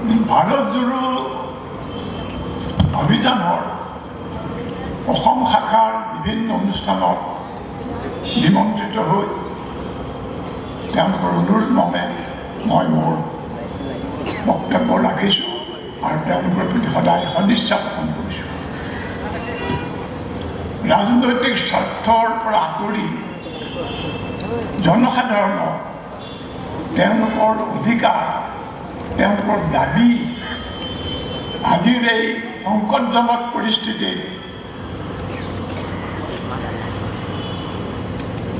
ভাৰত জোড়ো অভিযানৰ অসম শাখাৰ বিভিন্ন অনুষ্ঠানত নিমন্ত্ৰিত হৈ তেওঁলোকৰ অনুৰোধ মৰ্মে মই মোৰ বক্তব্য ৰাখিছোঁ আৰু তেওঁলোকৰ প্ৰতি সদায় সদিচ্ছা পোষণ কৰিছোঁ। ৰাজনৈতিক স্বাৰ্থৰ পৰা আঁতৰি জনসাধাৰণক তেওঁলোকৰ অধিকাৰ, তেওঁলোকৰ দাবী আজিৰ এই সংকটজনক পৰিস্থিতিত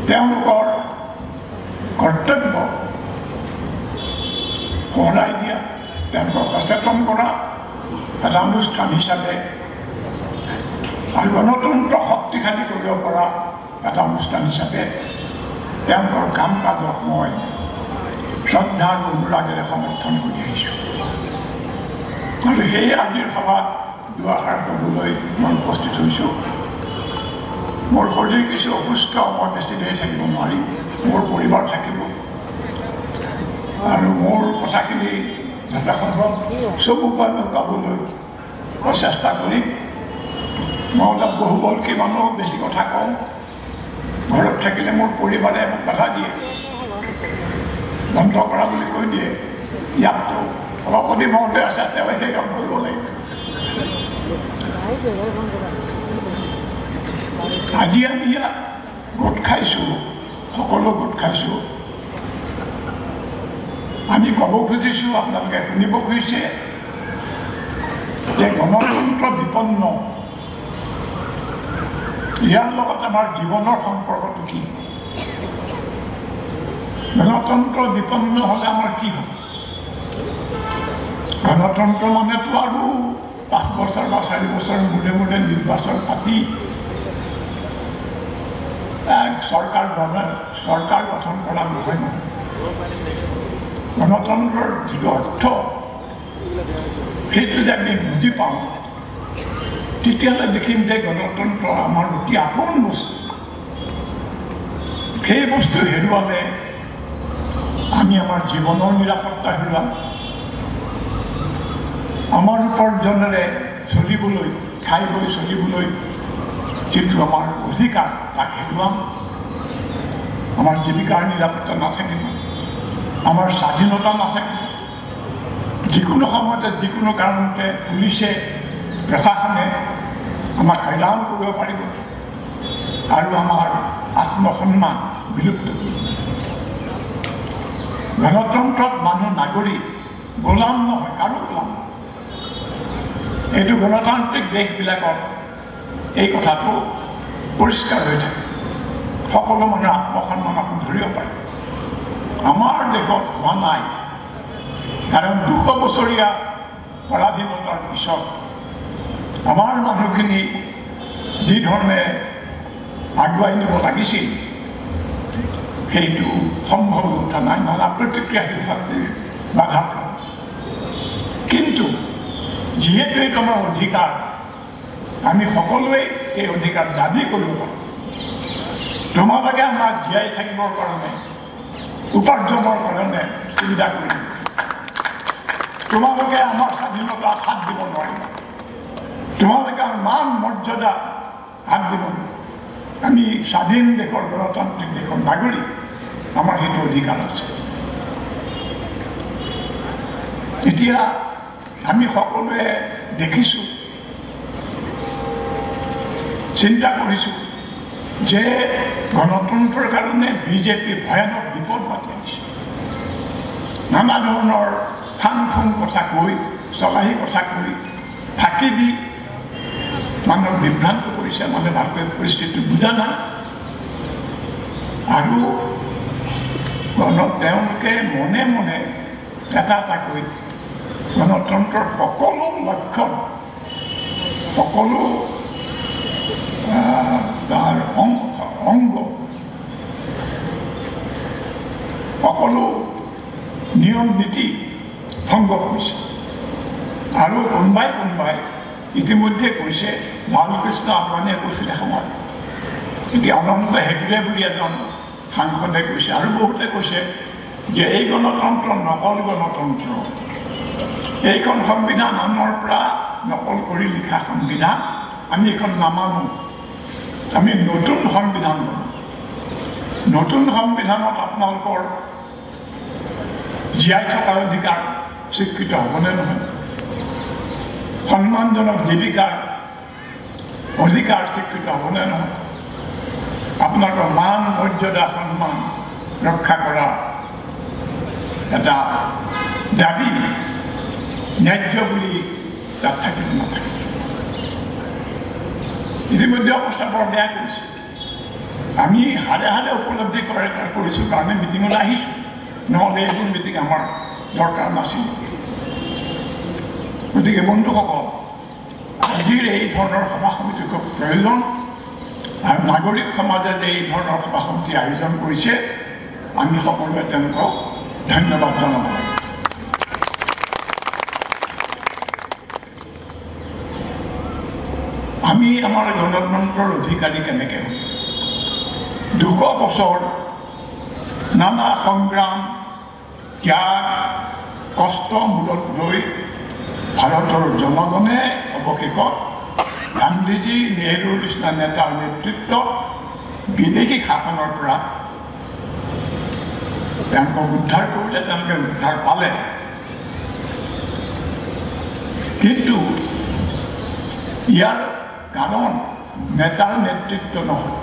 তেওঁলোকৰ কৰ্তব্য সোঁৱৰাই দিয়া, তেওঁলোকক সচেতন কৰা এটা অনুষ্ঠান হিচাপে আৰু গণতন্ত্ৰ শক্তিশালী কৰিব পৰা এটা অনুষ্ঠান হিচাপে তেওঁলোকৰ কাম কাজক মই শ্ৰদ্ধা আৰু অনুৰাগেৰে সমৰ্থন কৰি আহিছোঁ। আৰু সেই আজিৰ সভাত দুআষাৰ ক'বলৈ মই উপস্থিত হৈছোঁ। মোৰ শৰীৰ কিছু অসুস্থ, মই বেছি দেৰি থাকিব নোৱাৰিম, মোৰ পৰিবাৰ থাকিব আৰু মোৰ কথাখিনি যথাসম্ভৱ চমুকৈ মই ক'বলৈ মই চেষ্টা কৰিম। মই অলপ বহুবলকৈ মানুহ বেছি কথা কওঁ, ঘৰত থাকিলে মোৰ পৰিবাৰে মোক বাধা দিয়ে, বন্ধ কৰা বুলি কৈ দিয়ে। ইয়াততো সভাপতি মহোদয় আছে, তেওঁৱে সেই কাম কৰিব লাগিব। আজি আমি ইয়াত গোট খাইছোঁ, সকলো গোট খাইছোঁ। আমি ক'ব খুজিছোঁ, আপোনালোকে শুনিব খুজিছে যে গণতন্ত্ৰ বিপন্ন, ইয়াৰ লগত আমাৰ জীৱনৰ সম্পৰ্কটো কি? গণতন্ত্ৰ বিপন্ন হ'লে আমাৰ কি হ'ব? গণতন্ত্ৰ মানেতো আৰু 5 বছৰ বা 4 বছৰ মূৰে মূৰে নিৰ্বাচন পাতি চৰকাৰ গঠন কৰা নহয়। গণতন্ত্ৰৰ যিটো অৰ্থ সেইটো যদি আমি বুজি পাওঁ, তেতিয়াহ'লে দেখিম যে গণতন্ত্ৰ আমাৰ অতি আপোন বস্তু। সেই বস্তু হেৰুৱালে আমি আমাৰ জীৱনৰ নিৰাপত্তা হেৰুৱাম, আমাৰ উপাৰ্জনেৰে চলিবলৈ, খাই বৈ চলিবলৈ যিটো আমাৰ অধিকাৰ তাক হেৰুৱাম, আমাৰ জীৱিকাৰ নিৰাপত্তা নাথাকিব, আমাৰ স্বাধীনতা নাথাকিব। যিকোনো সময়তে যিকোনো কাৰণতে পুলিচে, প্ৰশাসনে আমাক হাইলান কৰিব পাৰিব আৰু আমাৰ আত্মসন্মান বিলুপ্ত কৰিব। গণতন্ত্ৰত মানুহ নাগৰিক, গোলাম নহয়, কাৰো গোলাম নহয়। এইটো গণতান্ত্ৰিক দেশবিলাকত এই কথাটো পৰিষ্কাৰ হৈ থাকে। সকলো মানুহৰ আত্মসন্মান আপুনি ধৰিব পাৰে। আমাৰ দেশত হোৱা নাই, কাৰণ 200 বছৰীয়া পৰাধীনতাৰ পিছত আমাৰ মানুহখিনি যি ধৰণে আগুৱাই নিব লাগিছিল সেইটো সম্ভৱ উঠা নাই, নানা প্ৰতিক্ৰিয়াশীল শক্তিৰ বাধা। কিন্তু যিহেতু এইটো আমাৰ অধিকাৰ, আমি সকলোৱে এই অধিকাৰ দাবী কৰিব পাৰোঁ। তোমালোকে আমাক জীয়াই থাকিবৰ কাৰণে, উপাৰ্জনৰ কাৰণে সুবিধা কৰি দিব। তোমালোকে আমাৰ স্বাধীনতাত হাত দিব নোৱাৰিব, তোমালোকে আমাৰ মান মৰ্যাদা হাত দিব। আমি স্বাধীন দেশৰ, গণতান্ত্ৰিক দেশৰ নাগৰিক, আমাৰ সেইটো অধিকাৰ আছে। এতিয়া আমি সকলোৱে দেখিছোঁ, চিন্তা কৰিছোঁ যে গণতন্ত্ৰৰ কাৰণে বিজেপি ভয়ানক বিপদ মাতি আনিছে। নানা ধৰণৰ ফাং ফুং কথা কৈ, চলাহী কথা কৈ, ফাঁকি দি মানুহক বিভ্ৰান্ত কৰিছে। মানুহে ভালকৈ পৰিস্থিতি বুজা নাই আৰু তেওঁলোকে মনে মনে এটা কৈ গণতন্ত্ৰৰ সকলো লক্ষণ, সকলো তাৰ অংগ, সকলো নিয়ম নীতি ভংগ কৰিছে। আৰু কোনোবাই ইতিমধ্যে কৈছে, লালকৃষ্ণ আদবানীয়ে কৈছিলে সময়ত, এতিয়া অনন্ত হেগড়ে বুলি এজন সাংসদে কৈছে আৰু বহুতে কৈছে যে এই গণতন্ত্ৰ নকল গণতন্ত্ৰ, এইখন সংবিধান আনৰ পৰা নকল কৰি লিখা সংবিধান আমি এখন নামানো আমি নতুন সংবিধান নতুন সংবিধানত আপোনালোকৰ জীয়াই থকাৰ অধিকাৰ স্বীকৃত হ'বনে নহয় সন্মানজনক জীৱিকাৰ অধিকাৰ স্বীকৃত হ'বনে নহয় আপোনালোকৰ মান মৰ্যাদা সন্মান ৰক্ষা কৰা এটা দাবী ন্যায্য বুলি তাত থাকিব নাথাকে ইতিমধ্যে অৱস্থা বৰ বেয়া কৰিছে আমি হাৰে হাৰে উপলব্ধি কৰিছোঁ কাৰণে মিটিঙলৈ আহিছোঁ নহ'লে এইবোৰ মিটিং আমাৰ দৰকাৰ নাছিল গতিকে বন্ধুসকল আজিৰ এই ধৰণৰ সভা সমিতি খুব প্ৰয়োজন আৰু নাগৰিক সমাজে যে এই ধৰণৰ সভা সমিতি আয়োজন কৰিছে আমি সকলোৱে তেওঁলোকক ধন্যবাদ জনাব লাগে আমি আমাৰ গণতন্ত্ৰৰ অধিকাৰী কেনেকৈ হ'ম 200 বছৰ নানা সংগ্ৰাম ত্যাগ কষ্ট মূলত লৈ ভাৰতৰ জনগণে অৱশেষত গান্ধীজী নেহৰুৰ নিচিনা নেতাৰ নেতৃত্বত বিদেশী শাসনৰ পৰা তেওঁলোকক উদ্ধাৰ কৰিলে তেওঁলোকে উদ্ধাৰ পালে কিন্তু ইয়াৰ কাৰণ নেতাৰ নেতৃত্ব নহয়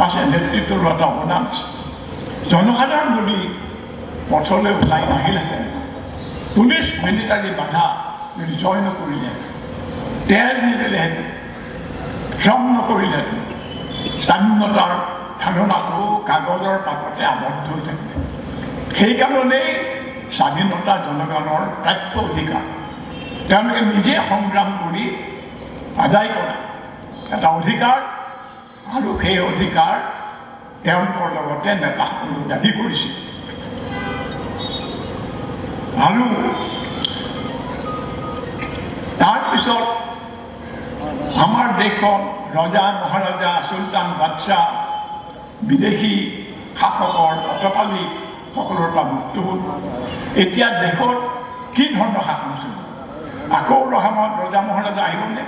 আছে নেতৃত্বৰ এটা অৱদান আছে জনসাধাৰণ যদি পথলৈ ওলাই নাহিলেহেঁতেন পুলিচ মিলিটাৰী বাধা যদি জয় নকৰিলে তেল নিদিলেহেঁতেন শ্ৰম নকৰিলেহেঁতেন স্বাধীনতাৰ ধাৰণাটো কাগজৰ পাততে আবদ্ধ হৈ থাকিলে সেইকাৰণেই স্বাধীনতা জনগণৰ প্ৰাপ্য অধিকাৰ তেওঁলোকে নিজে সংগ্ৰাম কৰি আদায় কৰা এটা অধিকাৰ আৰু সেই অধিকাৰ তেওঁলোকৰ লগতে নেতাসকলে দাবী কৰিছিল আৰু তাৰপিছত আমাৰ দেশত ৰজা মহাৰজা চুলতান বাদশ্বাহ বিদেশী শাসকৰ অটপালি সকলৰ পৰা মুক্ত হ'ল এতিয়া দেশত কি ধৰণৰ শাসন চলিব আকৌ ৰহামত ৰজা মহাৰজা আহিবনে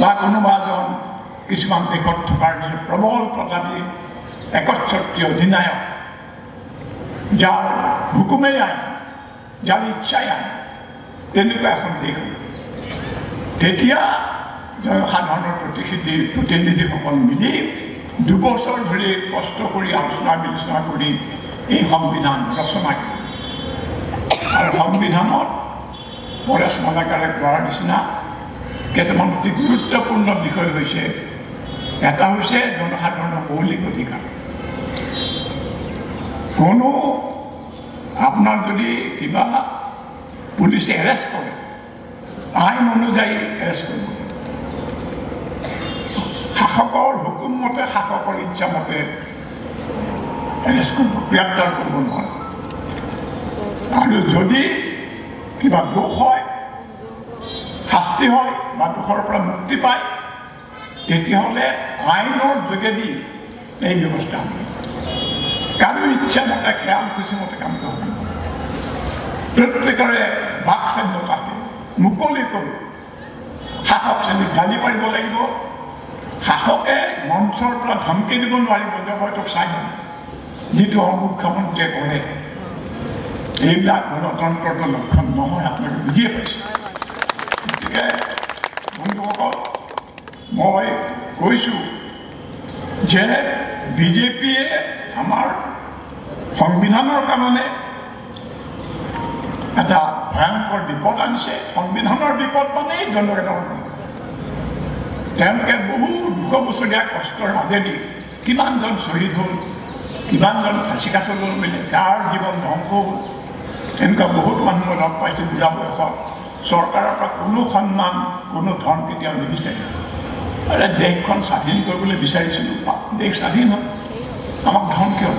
বা কোনোবা এজন কিছুমান দেশত থকাৰ প্ৰবল প্ৰতাপী একচ্ছত্ৰীয় অধিনায়ক যাৰ হুকুমেই আইন যাৰ ইচ্ছাই আইন তেনেকুৱা এখন দেশ হ'ল তেতিয়া জনসাধাৰণৰ প্ৰতিনিধিসকল মিলি 2 বছৰ ধৰি কষ্ট কৰি আলোচনা বিলোচনা কৰি এই সংবিধান ৰচনা কৰে আৰু সংবিধানত পৰেশ মালাকাৰে কোৱাৰ নিচিনা কেইটামান অতি গুৰুত্বপূৰ্ণ বিষয় হৈছে এটা হৈছে জনসাধাৰণৰ মৌলিক অধিকাৰ কোনো আপোনাৰ যদি কিবা পুলিচে এৰেষ্ট কৰে আইন অনুযায়ী এৰেষ্ট কৰিব শাসকৰ হুকুম মতে শাসকৰ ইচ্ছা মতে এৰেষ্ট কৰিব গ্ৰেপ্তাৰ কৰিব নোৱাৰে আৰু যদি কিবা দোষ হয় শাস্তি হয় বা দোষৰ পৰা মুক্তি পায় তেতিয়াহ'লে আইনৰ যোগেদি এই ব্যৱস্থা হ'ব কাৰো ইচ্ছা মতে খেয়াল খুচি মতে কাম কৰিব প্ৰত্যেকৰে বাক স্বাধীনতা মুকলিকৈ শাসক শ্ৰেণীক গালি পাৰিব লাগিব শাসকে মঞ্চৰ পৰা ধমকি দিব নোৱাৰিব যে মই তোক চাই ল'ম যিটো মুখ্যমন্ত্ৰীয়ে কৰে এইবিলাক গণতন্ত্ৰৰ লক্ষণ নহয় আপোনালোকে বুজিয়ে পাইছে গতিকে বন্ধুসকল মই কৈছোঁ যে বিজেপিয়ে আমাৰ সংবিধানৰ কাৰণে এটা ভয়ংকৰ বিপদ আনিছে সংবিধানৰ বিপদ মানে জনসাধাৰণৰ তেওঁলোকে বহু 200 বছৰীয়া কষ্টৰ মাজেদি কিমানজন শ্বহীদ হ'ল কিমানজন ফাঁচি কাঠলৈ মিলে কাৰ জীৱন ধ্বংস হ'ল তেনেকুৱা বহুত মানুহ লগ পাইছোঁ বুঢ়া বয়সত চৰকাৰৰ পৰা কোনো সন্মান কোনো ধন কেতিয়াও নিবিচাৰে আৰু দেশখন স্বাধীন কৰিবলৈ বিচাৰিছিলোঁ দেশ স্বাধীন হ'ল আমাক ধন কিয়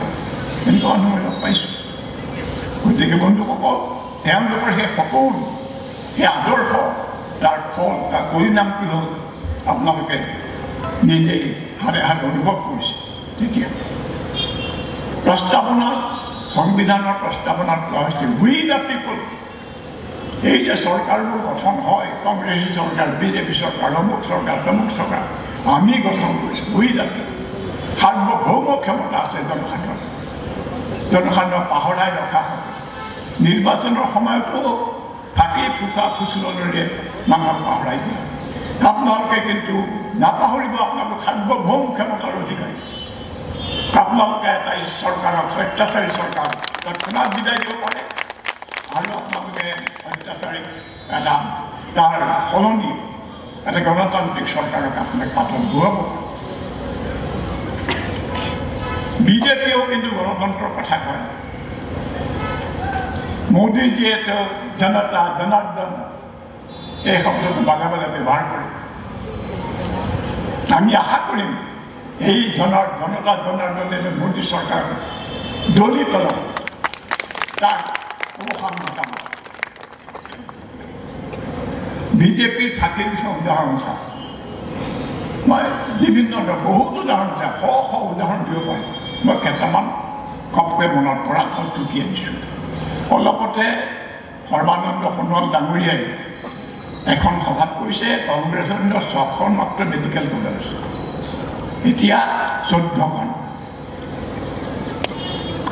এনেকুৱা মানুহ মই লগ পাইছোঁ গতিকে বন্ধুসকল তেওঁলোকৰ সেই সপোন সেই আদৰ্শ তাৰ ফল তাৰ পৰিণাম কি হ'ল আপোনালোকে নিজেই হাতে হাতে অনুভৱ কৰিছে তেতিয়া প্ৰস্তাৱনাত সংবিধানৰ প্ৰস্তাৱনাত কোৱা হৈছে উই দ্য পিপল এই যে চৰকাৰবোৰ গঠন হয়, কংগ্ৰেছী চৰকাৰ, বিজেপি চৰকাৰ, অমুক চৰকাৰ, তমুক চৰকাৰ, আমি গঠন কৰিছোঁ। বুজি যাতে সাৰ্বভৌম ক্ষমতা আছে জনসাধাৰণক পাহৰাই ৰখা হয়। নিৰ্বাচনৰ সময়তো ফাঁকি ফুকা ফুচলৰে মানুহক পাহৰাই দিয়ে। আপোনালোকে কিন্তু নাপাহৰিব, আপোনালোক সাৰ্বভৌম ক্ষমতাৰ অধিকাৰী। আপোনালোকে এটা চৰকাৰক, অত্যাচাৰী চৰকাৰ তৎক্ষণাৎ বিদায় দিব পাৰে, আৰু আপোনালোকে অত্যাচাৰী এটা তাৰ সলনি এটা গণতান্ত্ৰিক চৰকাৰক আপোনাক পাতত বহুৱাব। বিজেপিয়েও কিন্তু গণতন্ত্ৰৰ কথা কয়। মোদীজীয়ে তেওঁ জনতা, জনাৰ্দন এই শব্দটো বাৰে বাৰে ব্যৱহাৰ কৰে। আমি আশা কৰিম এই জনতা জনাৰ্দনে মোদী চৰকাৰ দলিত তাক অৱসান ঘটাব। বিজেপিৰ ফাঁকি কিছুমান উদাহৰণ চাওঁ, মই বিভিন্ন বহুত উদাহৰণ চাওঁ, শ শ উদাহৰণ দিব পাৰিম। মই কেইটামান কমকৈ মনত পৰা মই টুকি আনিছোঁ। অলপতে সৰ্বানন্দ সোণোৱাল ডাঙৰীয়াই এখন সভাত কৈছে কংগ্ৰেছৰ 6খন মাত্ৰ মেডিকেল কলেজ আছে, এতিয়া 14খন।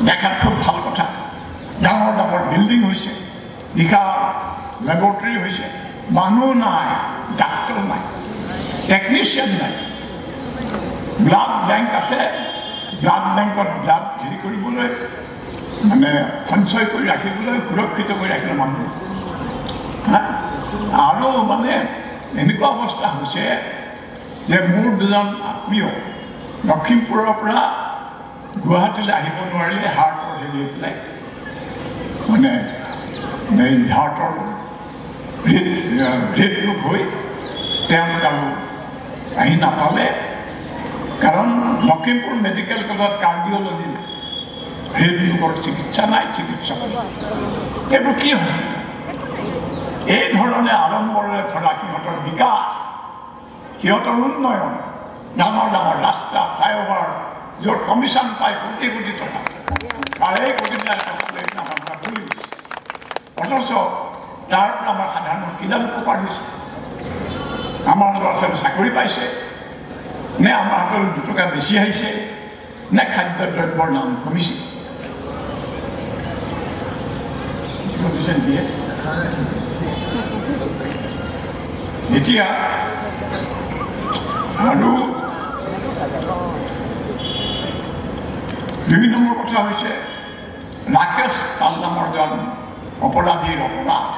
দেখাত খুব ভাল কথা। ডাঙৰ ডাঙৰ বিল্ডিং হৈছে, বিশাল লেবৰেটৰী হৈছে, মানুহ নাই, ডাক্তৰ নাই, টেকনিচিয়ান নাই। ব্লাড বেংক আছে, ব্লাড বেংকত ব্লাড হেৰি কৰিবলৈ মানে সঞ্চয় কৰি ৰাখিবলৈ, সুৰক্ষিত কৰি ৰাখিবলৈ মানুহ আছে। আৰু মানে এনেকুৱা অৱস্থা হৈছে যে মোৰ দুজন আত্মীয় লখিমপুৰৰ পৰা গুৱাহাটীলৈ আহিব নোৱাৰিলে হাৰ্টৰ হেৰি হৈ পেলাই, মানে এই হাৰ্টৰ হৃদৰোগ হৈ তেওঁলোক আৰু আহি নাপালে, কাৰণ লখিমপুৰ মেডিকেল কলেজত কাৰ্ডিঅ'লজি নাই, হৃদৰোগৰ চিকিৎসা নাই, চিকিৎসক। এইবোৰ কি হৈছে? এই ধৰণে আড়ম্বৰেৰে ভৰা সিহঁতৰ বিকাশ, সিহঁতৰ উন্নয়ন, ডাঙৰ ডাঙৰ ৰাস্তা, ফ্লাইঅভাৰ, য'ত কমিশ্যন পায় কোটি কোটি টকা, তাৰে কোটি টকা লৈ আমাৰ কৰি দিছে। অথচ তাৰ পৰা আমাৰ সাধাৰণ কিমান উপকাৰ হৈছে? আমাৰ ল'ৰা ছোৱালী চাকৰি পাইছে নে আমাৰ হাতলৈ 2 টকা বেছি আহিছে নে খাদ্য দ্ৰব্যৰ দাম কমিছে? এতিয়া আৰু 2 নম্বৰ কথা হৈছে ৰাকেশ পাল নামৰ জন অপৰাধীৰ অপৰাধ।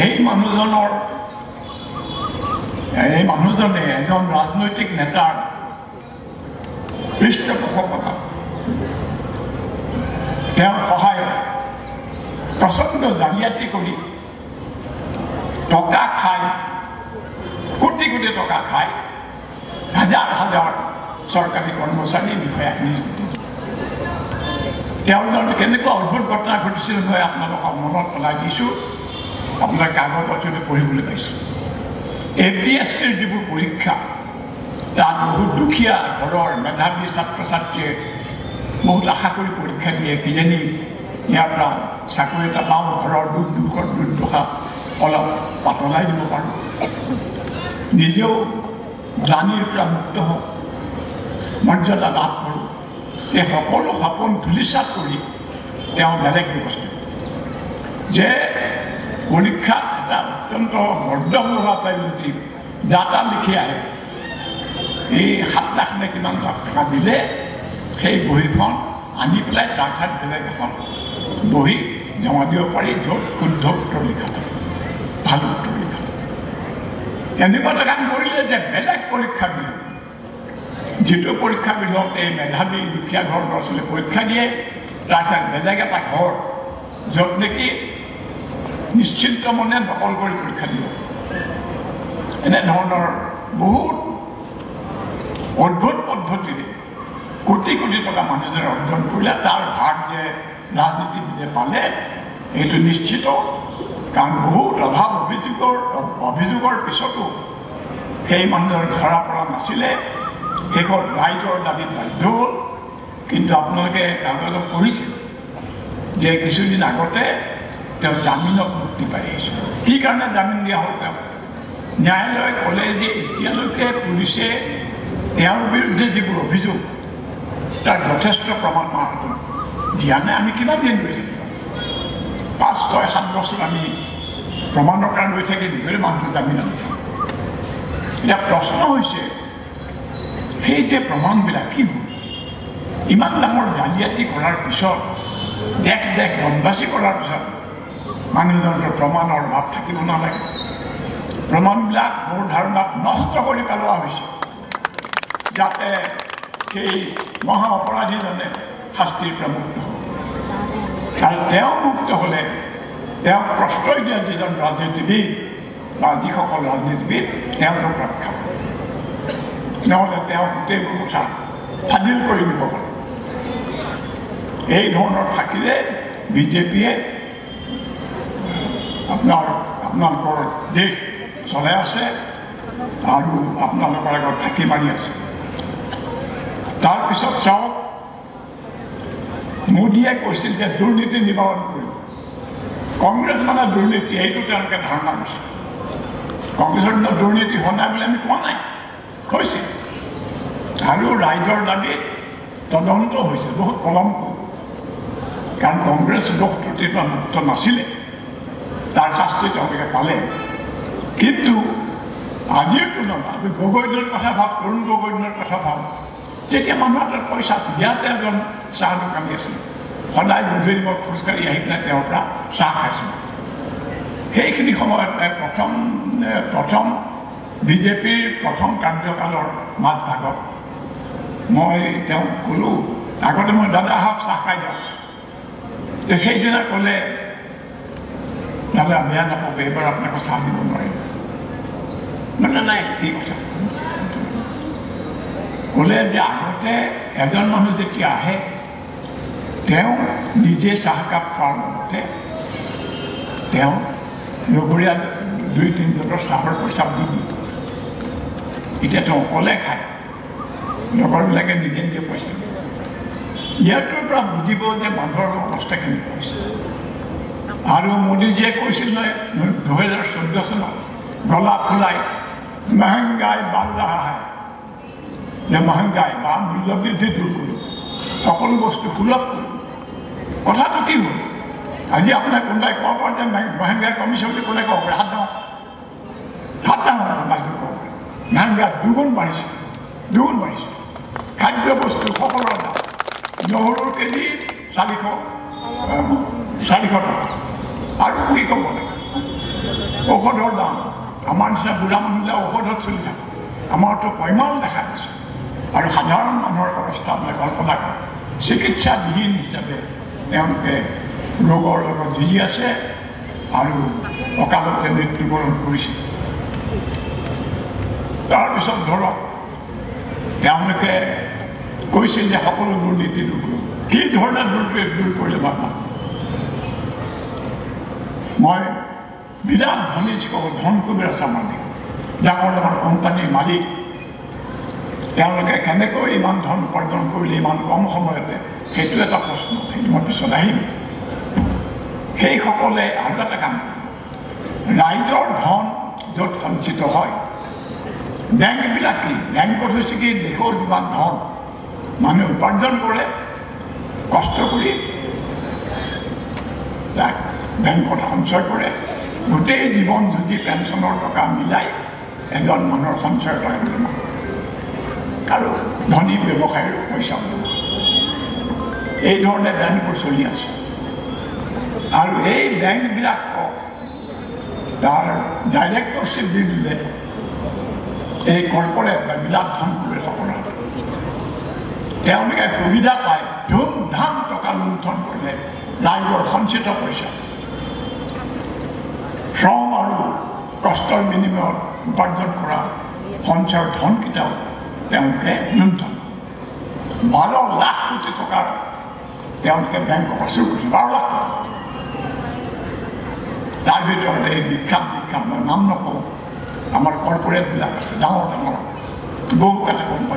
এই মানুহজনে এজন ৰাজনৈতিক নেতাৰ পৃষ্ঠপোষকতা, তেওঁৰ সহায়ত প্ৰচণ্ড জালিয়াতি কৰি টকা খাই, কোটি কোটি টকা খাই হাজাৰ হাজাৰ চৰকাৰী কৰ্মচাৰী বিষয়া নিযুক্তি। তেওঁলোকৰ কেনেকুৱা অদ্ভুত ঘটনা ঘটিছিল মই আপোনালোকক মনত পেলাই দিছোঁ। আপোনাৰ কাগজ অচলে পঢ়িবলৈ পাইছোঁ। APSCৰ যিবোৰ পৰীক্ষা, তাত বহুত দুখীয়া ঘৰৰ মেধাৱী ছাত্ৰ ছাত্ৰীয়ে বহুত আশা কৰি পৰীক্ষা দিয়ে, কিজানি ইয়াৰ পৰা চাকৰি এটা পাওঁ, ঘৰৰ দুৰ্দশা অলপ পাতলাই দিব পাৰোঁ, নিজেও গ্লানিৰ পৰা মুক্ত হওঁ, মৰ্যাদা লাভ কৰোঁ। এই সকলো সপোন ধূলিসাৎ কৰি তেওঁ বেলেগ ব্যৱস্থা যে পৰীক্ষাত এটা অত্যন্ত মৰ্দম লগা যদি যাতা লিখি আহে, এই 7 লাখ নে কিমান লাখ টকা দিলে সেই বহীখন আনি পেলাই তাৰ ঠাইত বেলেগ এখন বহী জমা দিব পাৰি, য'ত শুদ্ধ উত্তৰ লিখা থাকে, ভাল উত্তৰ লিখা থাকে। এনেকুৱা এটা কাম কৰিলে যে বেলেগ পৰীক্ষাবিলাক, যিটো পৰীক্ষাবিলাকত এই মেধাৱী দুখীয়া ঘৰৰ ল'ৰা ছোৱালীয়ে পৰীক্ষা দিয়ে, তাৰপিছত বেলেগ এটা ঘৰ য'ত নেকি নিশ্চিন্ত মনে নকল কৰি পৰীক্ষা দিব। এনেধৰণৰ বহুত অদ্ভুত পদ্ধতিৰে কোটি কোটি টকা মানুহজনে অৰ্জন কৰিলে, তাৰ ভাগ যে ৰাজনীতিবিদে পালে এইটো নিশ্চিত। কাৰণ বহুত অভাৱ অভিযোগৰ পিছতো সেই মানুহজন ধৰা পৰা নাছিলে। শেষত ৰাইজৰ দাবীত বাধ্য হ'ল। কিন্তু আপোনালোকে কাগজত পঢ়িছে যে কিছুদিন আগতে তেওঁ জামিনত মুক্তি পাই আহিছে। কি কাৰণে জামিন দিয়া হ'ল? তেওঁ ন্যায়ালয়ে ক'লে যে এতিয়ালৈকে পুলিচে তেওঁৰ বিৰুদ্ধে যিবোৰ অভিযোগ তাৰ যথেষ্ট প্ৰমাণ দিয়া নাই। আমি কিমান দিন ৰৈ থাকিম? 5-6-7 বছৰ আমি প্ৰমাণৰ কাৰণে ৰৈ থাকি নিজৰে মানুহটো জামিনত। এতিয়া প্ৰশ্ন হৈছে সেই যে প্ৰমাণবিলাক কি হ'ল? ইমান ডাঙৰ জালিয়াতি কৰাৰ পিছত, দেশ দেশ বদমাচি কৰাৰ পিছত মানুহজনৰ প্ৰমাণৰ অভাৱ থাকিব নালাগে। প্ৰমাণবিলাক মোৰ ধাৰণাত নষ্ট কৰি পেলোৱা হৈছে যাতে সেই মহা অপৰাধীজনে শাস্তিৰ পৰা মুক্ত হ'ব। আৰু তেওঁ মুক্ত হ'লে তেওঁক প্ৰশ্ৰয় দিয়া যিজন ৰাজনীতিবিদ বা যিসকল ৰাজনীতিবিদ তেওঁলোকক ৰক্ষা পাব, নহ'লে তেওঁ গোটেইবোৰ কথা ফাদিল কৰি দিব পাৰে। এই ধৰণৰ থাকিলে বিজেপিয়ে আপোনালোকৰ দেশ চলাই আছে আৰু আপোনালোকৰ আগত ফাঁকি মাৰি আছে। তাৰপিছত চাওক, মোদীয়ে কৈছিল যে দুৰ্নীতি নিবাৰণ কৰিব। কংগ্ৰেছ মানে দুৰ্নীতি, এইটো তেওঁলোকে ধাৰণা কৰিছে। কংগ্ৰেছৰ দিনত দুৰ্নীতি হোৱা নাই বুলি আমি কোৱা নাই, হৈছে। আৰু ৰাইজৰ দাবীত তদন্ত হৈছে, বহুত কলংক। কাৰণ কংগ্ৰেছ দোষ ত্ৰুটিৰ পৰা মুক্ত নাছিলে, তাৰ শাস্তি তেওঁলোকে পালে। কিন্তু আজিৰ তুলনাত আমি গগৈৰ কথা ভাব, তৰুণ গগৈৰ কথা ভাব, তেতিয়া মানুহৰ হাতত পইচা আছিল। ইয়াতে এজন চাহ দোকানী আছিল, সদায় গধূলি মই খোজকাঢ়ি আহি পেলাই তেওঁৰ পৰা চাহ খাইছিলোঁ। সেইখিনি সময়ত প্ৰথম বিজেপিৰ প্ৰথম কাৰ্যকালৰ মাজভাগত মই তেওঁক ক'লোঁ, আগতে মই দাদা আহক চাহ খাই যাওঁ। সেইদিনা ক'লে, দাদা বেয়া নাপাব, এইবাৰ আপোনাক চাহ দিব নোৱাৰিম। মানে নাই, কি কথা? ক'লে যে আগতে এজন মানুহ যেতিয়া আহে তেওঁ নিজে চাহকাপ খোৱাৰ লগতে তেওঁ লগৰীয়া 2-3জনৰ চাহৰ পইচা দি দিয়ে। এতিয়া তেওঁ অকলে খায়, লগৰবিলাকে নিজে নিজে পইচা দিয়ে। ইয়াৰটোৰ পৰা বুজিব যে মানুহৰ অৱস্থা কেনেকুৱা হৈছে। আৰু মোদীজীয়ে কৈছিল নহয় 2014 চনত গলা ফুলাই মহংগাই বাঢ় ৰহা হে, যে মহংগাই বা মূল্য বৃদ্ধি দূৰ কৰিব, সকলো বস্তু সুলভ কৰিব। কথাটো কি হ'ল? আজি আপোনাক কোনোবাই ক'ব পাৰে যে মহংগাই কমিছে বুলি কোনে ক'ব পাৰে? হাত ডাঙৰ বাইদেউ ক'ব পাৰে। মহংগাই দুগুণ বাঢ়িছে। খাদ্য বস্তু সকলোৰে দাম। নহৰুৰ কেজি 400 টকা। আৰু কি ক'ব লাগে? ঔষধৰ দাম, আমাৰ নিচিনা বুঢ়া মানুহবিলাক ঔষধত চলি থাকে, আমাৰতো পইমাল দেখা গৈছে। আৰু সাধাৰণ মানুহৰ অৱস্থা মানে কল্পনা কৰে। চিকিৎসাবিহীন হিচাপে তেওঁলোকে ৰোগৰ লগত যুঁজি আছে আৰু অকালতে মৃত্যুবৰণ কৰিছে। তাৰপিছত ধৰক তেওঁলোকে কৈছিল যে সকলো দুৰ্নীতি দূৰ কৰিব। কি ধৰণে দূৰ কৰিলে ভাবা? মই বিৰাট ধনী ধন কুবেৰ আছে আমাৰ দেশ, ডাঙৰ ডাঙৰ কোম্পানীৰ মালিক, তেওঁলোকে কেনেকৈ ইমান ধন উপাৰ্জন কৰিলে ইমান কম সময়তে, সেইটো এটা প্ৰশ্ন। সেইটো মই পিছত আহিম। সেইসকলে আৰু এটা কাম কৰে, ৰাইজৰ ধন য'ত সঞ্চিত হয়, বেংকবিলাক কি? বেংকত হৈছে কি দেশৰ যিমান ধন মানুহে উপাৰ্জন কৰে কষ্ট কৰি, তাক বেংকত সঞ্চয় কৰে। গোটেই জীৱন যদি পেঞ্চনৰ টকা মিলাই এজন মানুহৰ সঞ্চয়ৰ টকা জমা আৰু ধনী ব্যৱসায়ৰ পইচা এই ধৰণে বেংকবোৰ চলি আছে। আৰু এই বেংকবিলাকক তাৰ ডাইৰেক্টৰশ্বিপ দি দিলে এই কৰ্পৰেট বা বিলাস ধন কৰে সকলো। তেওঁলোকে সুবিধা পায় ধুমধাম টকা লুণ্ঠন কৰিলে ৰাইজৰ সঞ্চিত পইচা, শ্ৰম আৰু কষ্টৰ বিনিময়ত উপাৰ্জন কৰা সঞ্চয়ৰ ধনকেইটাও তেওঁলোকে লুণ্ঠন। 12 লাখ কোটি টকাৰ তেওঁলোকে বেংকৰ পৰা চুৰ কৰিছে। 12 লাখ কোটি। তাৰ ভিতৰত এই বিখ্যাত মই নাম নকওঁ, আমাৰ কৰ্পৰেটবিলাক আছে ডাঙৰ ডাঙৰ বহু কেইটা কোম্পানী।